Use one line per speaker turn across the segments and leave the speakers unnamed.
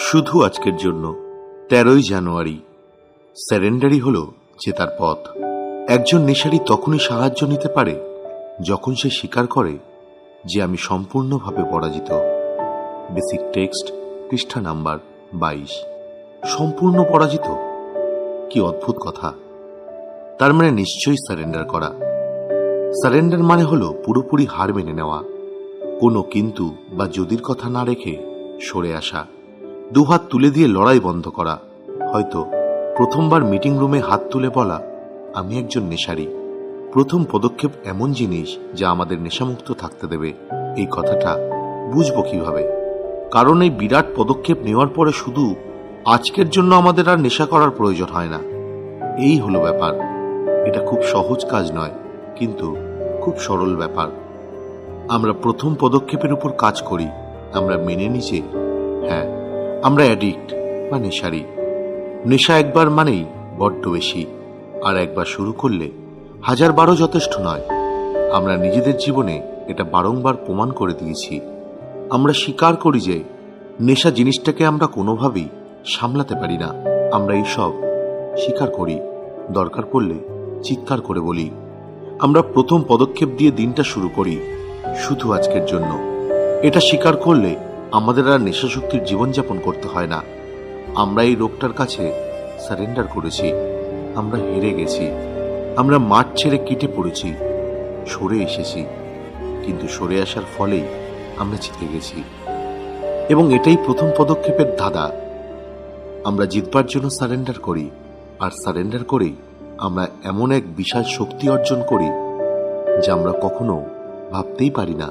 শুধু আজকের জন্য 13ই জানুয়ারি। স্যারেন্ডারই হলো জেতার পথ। একজন নেশারী তখনই সাহায্য নিতে পারে যখন সে স্বীকার করে যে আমি সম্পূর্ণভাবে পরাজিত। বেসিক টেক্সট, পৃষ্ঠা নাম্বার 22। সম্পূর্ণ পরাজিত, কি অদ্ভুত কথা। তার মানে নিশ্চয়ই সারেন্ডার করা। সারেন্ডার মানে হলো পুরোপুরি হার মেনে নেওয়া, কোনো কিন্তু বা যদির কথা না রেখে সরে আসা, দুহাত তুলে দিয়ে লড়াই বন্ধ করা। হয়তো প্রথমবার মিটিং রুমে হাত তুলে বলা, আমি একজন নেশারী। প্রথম পদক্ষেপ এমন জিনিস যা আমাদের নেশামুক্ত থাকতে দেবে। এই কথাটা বুঝবো কিভাবে? কারণ এই বিরাট পদক্ষেপ নেওয়ার পরে শুধু আজকের জন্য আমাদের আর নেশা করার প্রয়োজন হয় না। এই হলো ব্যাপার। এটা খুব সহজ কাজ নয়, কিন্তু খুব সরল ব্যাপার। আমরা প্রথম পদক্ষেপের উপর কাজ করি। আমরা মেনে নিই যে হ্যাঁ, আমরা অ্যাডিক্ট বা নেশারি। নেশা একবার মানেই বড্ড বেশি, আর একবার শুরু করলে 1000বারও যথেষ্ট নয়। আমরা নিজেদের জীবনে এটা বারংবার প্রমাণ করে দিয়েছি। আমরা স্বীকার করি যে নেশা জিনিসটাকে আমরা কোনোভাবেই সামলাতে পারি না। আমরা এইসব স্বীকার করি, দরকার পড়লে চিৎকার করে বলি। আমরা প্রথম পদক্ষেপ দিয়ে দিনটা শুরু করি, শুধু আজকের জন্য। এটা স্বীকার করলে আমাদের আর নেশাশক্তির জীবনযাপন করতে হয় না। আমরা এই রোগটার কাছে সারেন্ডার করেছি। আমরা হেরে গেছি। আমরা মাঠ ছেড়ে কেটে পড়েছি, সরে এসেছি। কিন্তু সরে আসার ফলেই আমরা জিতে গেছি। এবং এটাই প্রথম পদক্ষেপের ধাঁধা। আমরা জিতবার জন্য সারেন্ডার করি, আর সারেন্ডার করেই আমরা এমন এক বিশাল শক্তি অর্জন করি যা আমরা কখনো ভাবতেই পারি না।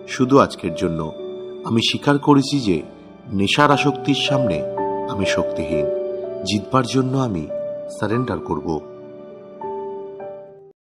শুধু আজকের জন্য আমি স্বীকার করেছি যে নেশার আসক্তির সামনে আমি শক্তিহীন। জিতবার জন্য আমি সারেন্ডার করব।